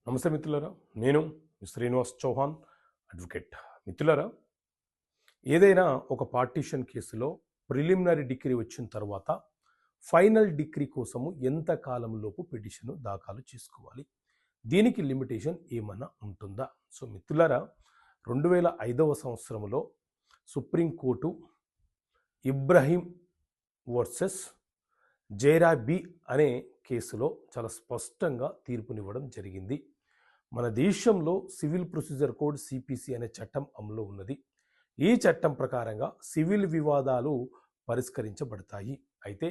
నమస్తే మిత్రులారా, నేను శ్రీనివాస్ చౌహాన్, అడ్వకేట్. మిత్రులారా, ఏదైనా ఒక పార్టీషన్ కేసులో ప్రిలిమినరీ డిగ్రీ వచ్చిన తర్వాత ఫైనల్ డిగ్రీ కోసము ఎంత కాలంలోపు పిటిషన్ దాఖలు చేసుకోవాలి, దీనికి లిమిటేషన్ ఏమన్నా ఉంటుందా? సో మిత్రులారా, 2005వ సంవత్సరంలో supreme court Ibrahim versus Zaira B అనే కేసులో చాలా స్పష్టంగా తీర్పునివ్వడం జరిగింది. మన దేశంలో సివిల్ ప్రొసీజర్ కోడ్ సిపిసి అనే చట్టం అమలు ఉన్నది. ఈ చట్టం ప్రకారంగా సివిల్ వివాదాలు పరిష్కరించబడతాయి. అయితే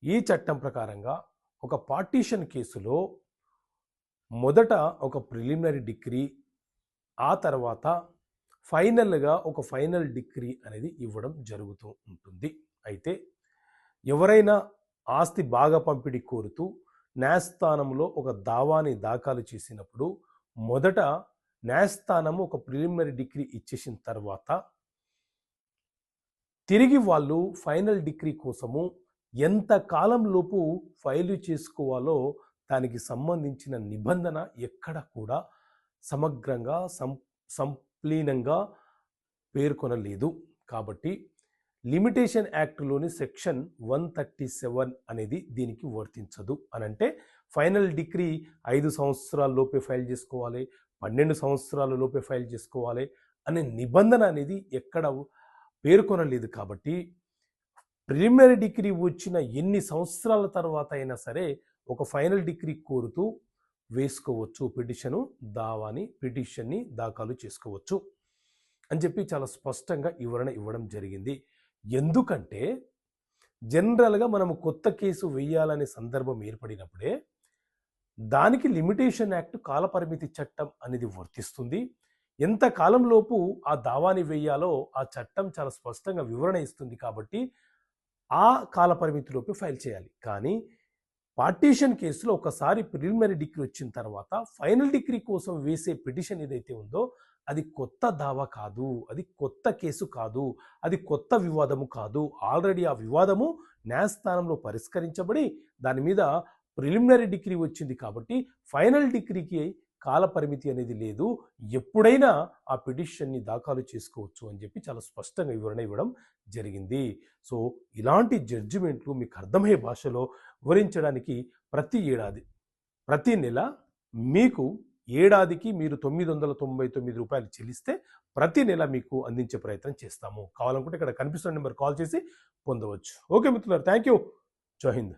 ఈ చట్టం ప్రకారంగా ఒక పార్టీషన్ కేసులో మొదట ఒక ప్రిలిమినరీ డిగ్రీ, ఆ తర్వాత ఫైనల్గా ఒక ఫైనల్ డిగ్రీ అనేది ఇవ్వడం జరుగుతూ ఉంటుంది. అయితే ఎవరైనా ఆస్తి భాగ పంపిణీ కోరుతూ న్యాయస్థానంలో ఒక దావాని దాఖలు చేసినప్పుడు మొదట న్యాయస్థానము ఒక ప్రిలిమినరీ డిగ్రీ ఇచ్చేసిన తర్వాత తిరిగి వాళ్ళు ఫైనల్ డిగ్రీ కోసము ఎంత కాలంలోపు ఫైలు చేసుకోవాలో దానికి సంబంధించిన నిబంధన ఎక్కడ కూడా సమగ్రంగా సంప్లీనంగా పేర్కొనలేదు. కాబట్టి లిమిటేషన్ యాక్ట్లోని సెక్షన్ 137 అనేది దీనికి వర్తించదు. అనంటే ఫైనల్ డిగ్రీ 5 సంవత్సరాల లోపే ఫైల్ చేసుకోవాలి, 12 సంవత్సరాల లోపే ఫైల్ చేసుకోవాలి అనే నిబంధన అనేది ఎక్కడ పేర్కొనలేదు. కాబట్టి ప్రిలిమినరీ డిగ్రీ వచ్చిన ఎన్ని సంవత్సరాల తర్వాత అయినా సరే ఒక ఫైనల్ డిగ్రీ కోరుతూ వేసుకోవచ్చు, పిటిషన్ని దాఖలు చేసుకోవచ్చు అని చెప్పి చాలా స్పష్టంగా వివరణ ఇవ్వడం జరిగింది. ఎందుకంటే జనరల్గా మనము కొత్త కేసు వేయాలనే సందర్భం ఏర్పడినప్పుడే దానికి లిమిటేషన్ యాక్ట్ కాలపరిమితి చట్టం అనేది వర్తిస్తుంది. ఎంత కాలంలోపు ఆ దావాని వేయాలో ఆ చట్టం చాలా స్పష్టంగా వివరణ ఇస్తుంది. కాబట్టి ఆ కాలపరిమితిలోపు ఫైల్ చేయాలి. కానీ పార్టీషన్ కేసులో ఒకసారి ప్రిలిమినరీ డిగ్రీ వచ్చిన తర్వాత ఫైనల్ డిగ్రీ కోసం వేసే పిటిషన్ ఏదైతే ఉందో అది కొత్త దావా కాదు, అది కొత్త కేసు కాదు, అది కొత్త వివాదము కాదు. ఆల్రెడీ ఆ వివాదము న్యాయస్థానంలో పరిష్కరించబడి దాని మీద ప్రిలిమినరీ డిగ్రీ వచ్చింది. కాబట్టి ఫైనల్ డిగ్రీకి కాలపరిమితి అనేది లేదు, ఎప్పుడైనా ఆ పిటిషన్ని దాఖలు చేసుకోవచ్చు అని చెప్పి చాలా స్పష్టంగా వివరణ ఇవ్వడం జరిగింది. సో ఇలాంటి జడ్జిమెంట్లు మీకు అర్థమయ్యే భాషలో వివరించడానికి ప్రతి నెల మీకు ఏడాదికి మీరు 999 రూపాయలు చెల్లిస్తే ప్రతి నెల మీకు అందించే ప్రయత్నం చేస్తాము. కావాలనుకుంటే ఇక్కడ కనిపిస్తున్న నెంబర్ కాల్ చేసి పొందవచ్చు. ఓకే మిత్రులారా, థ్యాంక్ యూ. జై హింద్.